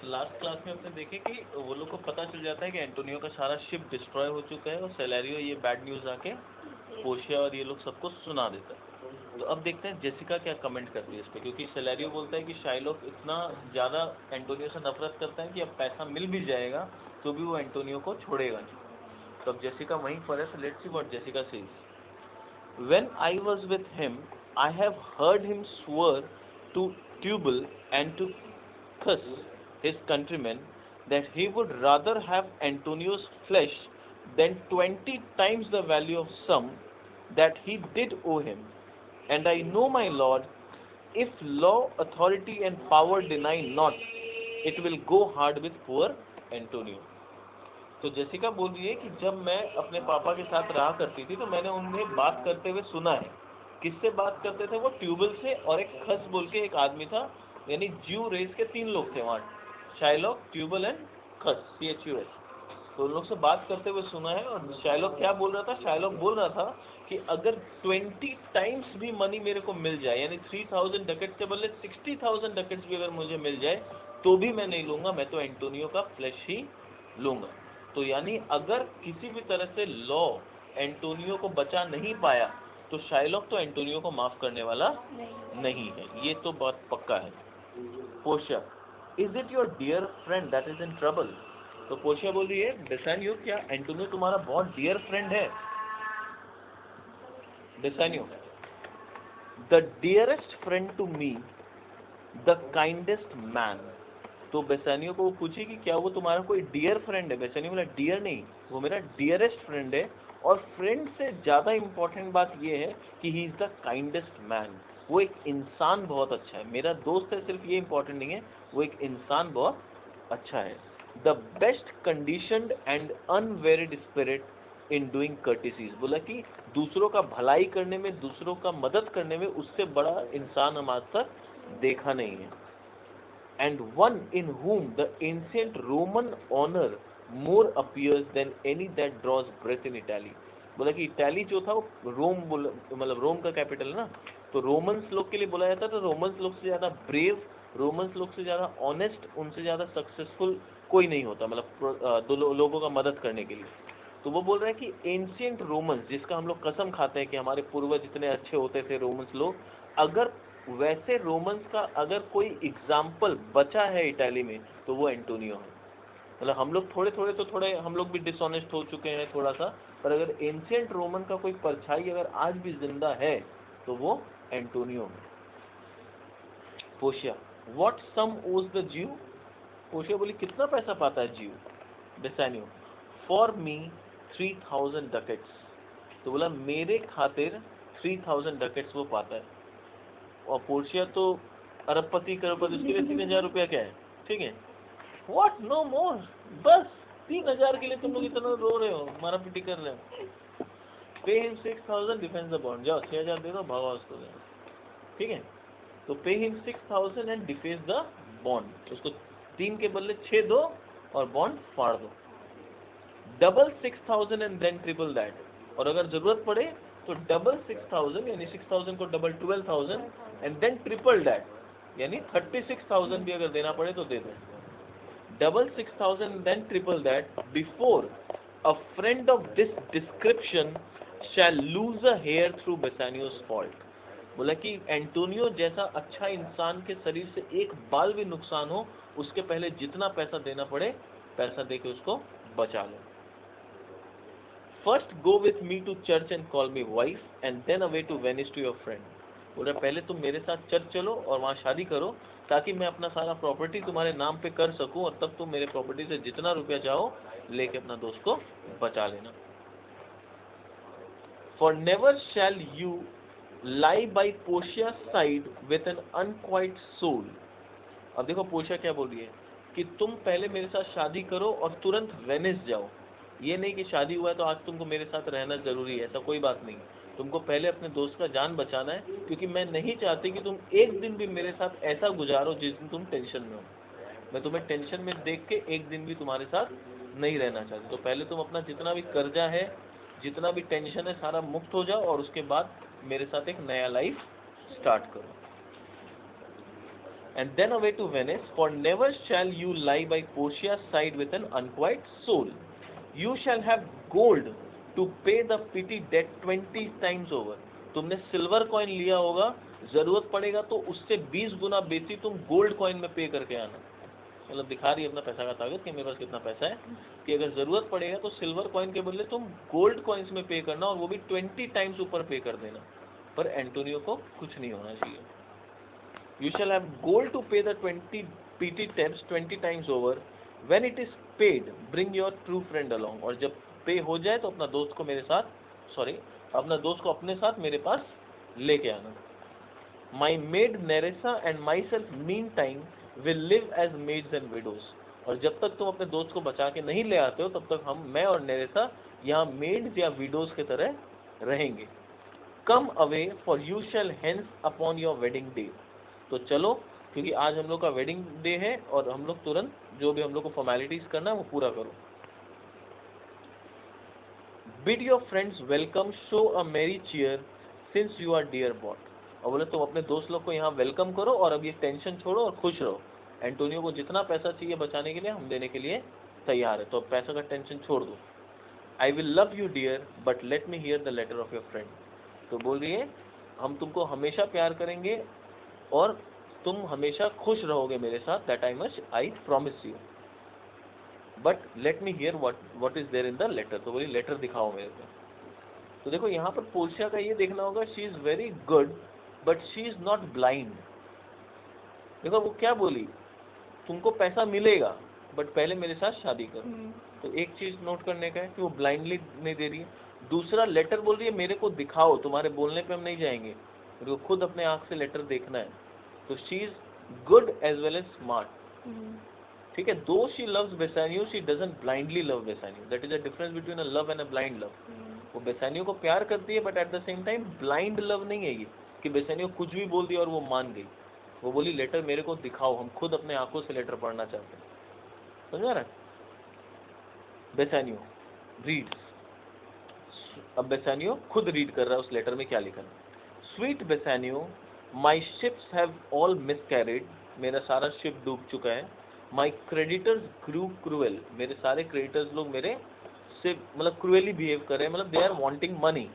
Last class में अपने देखे कि वो लोग को पता चल जाता है कि एंटोनियो का सारा शिप डिस्ट्रॉय हो चुका है और सेलेरियो ये बैड न्यूज़ आके पोर्शिया और ये लोग सबको सुना देता है। तो अब देखते हैं जेसिका क्या कमेंट करती है इस पे, क्योंकि सेलेरियो बोलता है कि शाइलॉक इतना ज़्यादा एंटोनियो से नफरत करता है कि अब पैसा मिल भी जाएगा तो भी वो एंटोनियो को छोड़ेगा नहीं। तो अब जेसिका वहीं पर है, so let's see what Jessica says. When I was with him, I have heard him swear to Tubal and to Cus, his countrymen, that he would rather have Antonio's flesh than 20 times the value of sum that he did owe him. And I know, my lord, if law, authority, and power deny not, it will go hard with poor Antonio. तो Jessica बोल रही है कि जब मैं अपने पापा के साथ रहा करती थी तो मैंने उन्हें बात करते हुए सुना है। किससे बात करते थे वो? ट्यूबल से, और एक खस बोल के एक आदमी था, यानी ज्यू रेस के 3 लोग थे वहाँ, Shylock, tubal and Khas, CHUS। तो उन लोग से बात करते हुए सुना है। और शाइलॉक क्या बोल रहा था? शाइलॉक बोल रहा था कि अगर 20 टाइम्स भी मनी मेरे को मिल जाए, यानी 3000 डकेट्स के बदले 60,000 डकेट्स भी अगर मुझे मिल जाए तो भी मैं नहीं लूंगा, मैं तो एंटोनियो का फ्लैश ही लूंगा। तो यानी अगर किसी भी तरह से लॉ एंटोनियो को बचा नहीं पाया तो शाइलॉक तो एंटोनियो को माफ करने वाला नहीं है, ये तो बात पक्का है। Portia, is it your dear friend that is in trouble? तो पोर्शिया बोल रही है, बेसानियो, क्या एंटोनियो तुम्हारा बहुत डियर फ्रेंड है? Bassanio, the dearest friend to me, the kindest man. तो बेसानियो को वो पूछी कि क्या वो तुम्हारा कोई डियर फ्रेंड है? बेसानियो बोला, डियर नहीं, वो मेरा डियरेस्ट फ्रेंड है। और फ्रेंड से ज्यादा इंपॉर्टेंट बात ये है कि he is the kindest man, वो एक इंसान बहुत अच्छा है। मेरा दोस्त है सिर्फ ये इंपॉर्टेंट नहीं है, वो एक इंसान बहुत अच्छा है। The best conditioned and unwearied spirit in doing courtesies, बोला कि दूसरों का भलाई करने में, दूसरों का मदद करने में उससे बड़ा इंसान हम आज तक देखा नहीं है। And one in whom the ancient Roman honor more appears than any that draws breath in Italy। बोला कि इटाली जो था वो रोम, मतलब रोम का कैपिटल है ना, तो रोमन्स लोग के लिए बोला जाता था, रोमन्स लोग से ज्यादा ब्रेव, रोमन्स लोग से ज्यादा ऑनेस्ट, उनसे ज्यादा सक्सेसफुल कोई नहीं होता, मतलब लोगों का मदद करने के लिए। तो वो बोल रहा है कि एंशियंट रोमन्स, जिसका हम लोग कसम खाते हैं कि हमारे पूर्वज इतने अच्छे होते थे रोमन्स लोग, अगर वैसे रोमन्स का अगर कोई एग्जाम्पल बचा है इटाली में तो वो एंटोनियो है। मतलब हम लोग थोड़े हम लोग भी डिसऑनेस्ट हो चुके हैं थोड़ा सा, पर अगर एंशियंट रोमन का कोई परछाई अगर आज भी जिंदा है तो वो एंटोनियो है। पोशिया, व्हाट सम ओज द ज्यू? पोशिया बोली, कितना पैसा पाता है ज्यू? बेसानियो, फॉर मी 3000 डकेट्स। तो बोला मेरे खातिर 3000 डकेट्स वो पाता है। और पोर्शिया तो अरबपति करोड़पति, उसके लिए 3000 रुपया क्या है? ठीक है, व्हाट, नो मोर, बस 3000 के लिए तुम लोग इतना रो रहे हो, मारा पिटी कर रहे हो। Pay him 6000, defence the bond, जाओ 6000 दे दो, भागो उसको दे। ठीक है, तो pay him 6000 and defence the bond, उसको 3 के बदले 6 दो और बॉन्ड फाड़ दो। Double 6000 and then triple that, और अगर जरूरत पड़े तो डबल 6000, यानी 6000 को double 12000 and then triple that, यानी 36,000 भी अगर देना पड़े तो दे दो। Double 6000 then triple that before a friend of this description shall lose a hair through Bassanio's fault. बोला कि एंटोनियो जैसा अच्छा इंसान के शरीर से एक बाल भी नुकसान हो उसके पहले जितना पैसा देना पड़े पैसा देके उसको बचा लो। First go with me to church and call me wife and then away to Venice to your friend. बोल रहा पहले तुम मेरे साथ चर्च चलो और वहाँ शादी करो ताकि मैं अपना सारा प्रॉपर्टी तुम्हारे नाम पे कर सकूं और तब तुम मेरे प्रॉपर्टी से जितना रुपया चाहो लेके अपना दोस्त को बचा लेना। For never shall you lie by Portia side with an unquiet soul. अब देखो पोर्शिया क्या बोल रही है कि तुम पहले मेरे साथ शादी करो और तुरंत वेनिस जाओ। ये नहीं कि शादी हुआ है तो आज तुमको मेरे साथ रहना जरूरी है, ऐसा कोई बात नहीं। तुमको पहले अपने दोस्त का जान बचाना है, क्योंकि मैं नहीं चाहती कि तुम एक दिन भी मेरे साथ ऐसा गुजारो जिस दिन तुम टेंशन में हो। मैं तुम्हें टेंशन में देख के एक दिन भी तुम्हारे साथ नहीं रहना चाहती। तो पहले तुम अपना जितना भी कर्जा है, जितना भी टेंशन है, सारा मुक्त हो जाओ और उसके बाद मेरे साथ एक नया लाइफ स्टार्ट करो। and then away to Venice, for never shall you lie by Portia's side with an unquiet soul. You shall have gold to pay the petty debt 20 times over. तुमने सिल्वर कॉइन लिया होगा, जरूरत पड़ेगा तो उससे 20 गुना बेसी तुम गोल्ड कॉइन में पे करके आना। मतलब दिखा रही है अपना पैसा का ताकत कि मेरे पास कितना पैसा है, कि अगर जरूरत पड़ेगा तो सिल्वर कॉइन के बदले तुम गोल्ड कॉइन्स में पे करना, और वो भी 20 टाइम्स ऊपर पे कर देना। पर एंटोनियो को कुछ नहीं होना चाहिए। You shall have gold to pay the 20 PT debts 20 times over. When it is paid, bring your true friend along. और जब पे हो जाए तो अपना दोस्त को मेरे साथ, अपना दोस्त को अपने साथ मेरे पास लेके आना। My maid Nerissa and myself meantime will live as maids and widows. और जब तक तुम अपने दोस्त को बचा के नहीं ले आते हो, तब तक मैं और नेरेसा यहाँ मेड्स या विडोज की तरह रहेंगे। Come away, for you shall hence upon your wedding day. तो चलो, क्योंकि आज हम लोग का वेडिंग डे है और हम लोग तुरंत जो भी हम लोग को फॉर्मेलिटीज करना है वो पूरा करो। Bid your friends welcome, show a merry cheer, since you are dear bought. और बोले तुम अपने दोस्त लोग को यहाँ वेलकम करो और अब ये टेंशन छोड़ो और खुश रहो। एंटोनियो को जितना पैसा चाहिए बचाने के लिए हम देने के लिए तैयार है, तो पैसा का टेंशन छोड़ दो। I will love you dear, but let me hear the letter of your friend. तो बोल रही है हम तुमको हमेशा प्यार करेंगे और तुम हमेशा खुश रहोगे मेरे साथ, that I promise you, but let me hear what is there in the letter. तो बोली लेटर दिखाओ मेरे को। तो देखो यहाँ पर पोर्शिया का ये देखना होगा, she is very good but she is not blind. देखो वो क्या बोली, तुमको पैसा मिलेगा बट पहले मेरे साथ शादी करो। तो एक चीज नोट करने का है कि वो ब्लाइंडली नहीं दे रही है। दूसरा, लेटर बोल रही है मेरे को दिखाओ, तुम्हारे बोलने पे हम नहीं जाएंगे, मेरे को खुद अपने आंख से लेटर देखना है। तो she is good as well as smart. ठीक है, though she loves Bassanio, she doesn't blindly love Bassanio. That is a difference between a love and a blind love. वो बेसानियो को प्यार करती है but at the same time blind love नहीं है ये कि बेसानियो कुछ भी बोल दिया और वो मान गई। वो बोली लेटर मेरे को दिखाओ, हम खुद अपने आंखों से लेटर पढ़ना चाहते हैं। समझा रहा? बेसानियो रीड्स। अब बेसानियो खुद रीड कर रहा है उस लेटर में क्या लिखा है। Sweet Bassanio, my ships have all miscarried, मेरा सारा शिप डूब चुका है। माई क्रेडिटर्स ग्रू क्रूएल, मेरे सारे क्रेडिटर्स लोग मेरे से मतलब क्रूएली बिहेव कर रहे हैं, मतलब they are wanting money.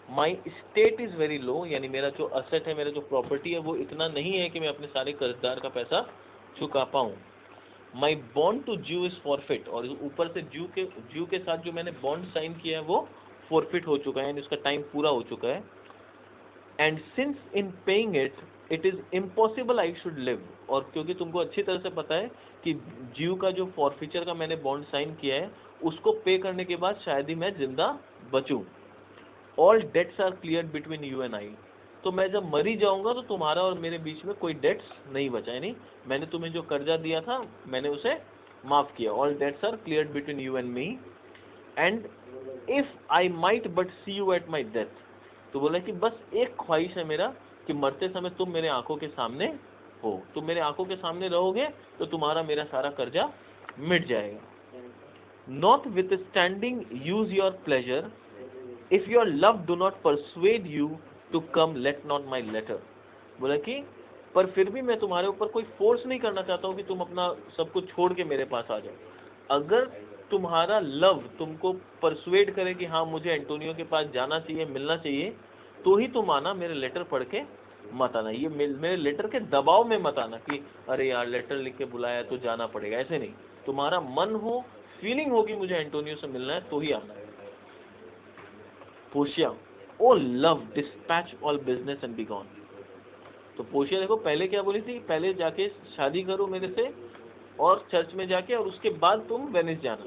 My state is very low, यानी मेरा जो असेट है, मेरा जो प्रॉपर्टी है वो इतना नहीं है कि मैं अपने सारे कर्जदार का पैसा चुका पाऊँ। माई बॉन्ड टू ज्यू इज फॉरफिट, और ऊपर से ज्यू के साथ जो मैंने बॉन्ड साइन किया है वो फॉरफिट हो चुका है, यानी उसका टाइम पूरा हो चुका है। And since in paying it is impossible I should live, और क्योंकि तुमको अच्छी तरह से पता है कि ज्यू का जो फॉरफिचर का मैंने बॉन्ड साइन किया है उसको पे करने के बाद शायद ही मैं जिंदा बचूं। All debts are clear between you and I, तो मैं जब मरी जाऊंगा तो तुम्हारा और मेरे बीच में कोई डेट्स नहीं बचा, यानी मैंने तुम्हें जो कर्जा दिया था मैंने उसे माफ किया। All debts are clear between you and me, and if I might but see you at my death, तो बोला कि बस एक ख्वाहिश है मेरा कि मरते समय तुम मेरे आंखों के सामने हो, तुम मेरे आंखों के सामने रहोगे तो तुम्हारा मेरा सारा कर्जा मिट जाएगा। Notwithstanding use your pleasure, if your love do not persuade you to come let not my letter. बोला कि पर फिर भी मैं तुम्हारे ऊपर कोई फोर्स नहीं करना चाहता हूँ कि तुम अपना सब कुछ छोड़ के मेरे पास आ जाओ। अगर तुम्हारा लव तुमको परसुएड करे कि हाँ मुझे एंटोनियो के पास जाना चाहिए, मिलना चाहिए, तो ही तुम आना, मेरे लेटर पढ़ के मत आना। ये मेरे लेटर के दबाव में मत आना कि अरे यार लेटर लिख के बुलाया तो जाना पड़ेगा, ऐसे नहीं। तुम्हारा मन हो, फीलिंग हो कि मुझे एंटोनियो से मिलना है तो ही आना है। Portia, O love dispatch all business and be gone. तो पोर्शिया देखो पहले क्या बोली थी, पहले जाके शादी करो मेरे से और चर्च में जाके, और उसके बाद तुम वेनिस जाना।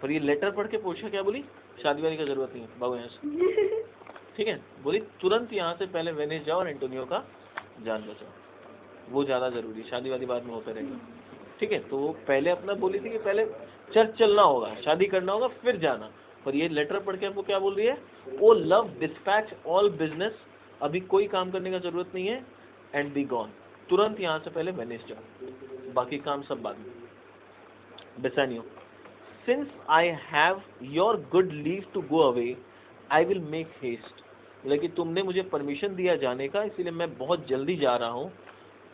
पर ये लेटर पढ़ के पोर्शिया क्या बोली, शादी वादी का जरूरत नहीं है, भागो यहाँ से। ठीक है, बोली तुरंत यहाँ से पहले वेनिस जाओ और एंटोनियो का जान बचाओ, वो ज्यादा जरूरी, शादी वादी बाद में होता रहेगा। ठीक है, तो वो पहले अपना बोली थी कि पहले चर्च चलना होगा, शादी करना होगा, फिर जाना। पर ये लेटर पढ़ के आपको क्या बोल रही है, ओ लव डिस्पैच ऑल बिजनेस, अभी कोई काम करने का जरूरत नहीं है, एंड बी गॉन, तुरंत यहाँ से पहले वेनिस जाओ, बाकी काम सब बाद में। Bassanio, since I have your good leave to go away, I will make haste. लेकिन तुमने मुझे परमिशन दिया जाने का, इसीलिए मैं बहुत जल्दी जा रहा हूँ।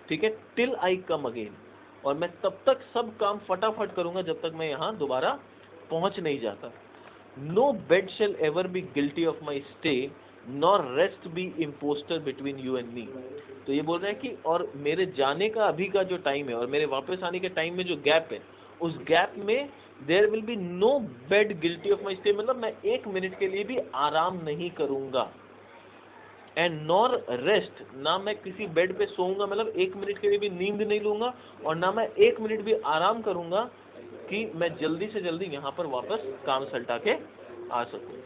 ठीक है, टिल आई कम अगेन, और मैं तब तक सब काम फटाफट करूंगा जब तक मैं यहाँ दोबारा पहुंच नहीं जाता। No bed shall ever be guilty of my stay, nor rest be imposter between you and me. तो ये बोल रहा है कि और मेरे जाने का अभी का जो टाइम है और मेरे वापस आने के टाइम में जो गैप है, उस गैप में there will be no bed guilty of my stay, मतलब मैं 1 मिनट के लिए भी आराम नहीं करूंगा। एंड नॉर रेस्ट, ना मैं किसी बेड पे सोऊंगा, मतलब 1 मिनट के लिए भी नींद नहीं लूंगा, और ना मैं 1 मिनट भी आराम करूंगा कि मैं जल्दी से जल्दी यहाँ पर वापस काम सल्टा के आ सकूं।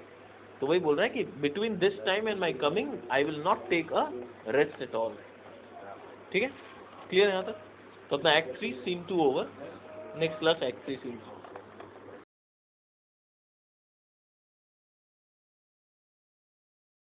तो वही बोल रहा है कि between this time and my coming I will not take a rest at all. ठीक है, क्लियर यहाँ तक? तो अपना act 3 scene 2 over, next class act 3 scene 3।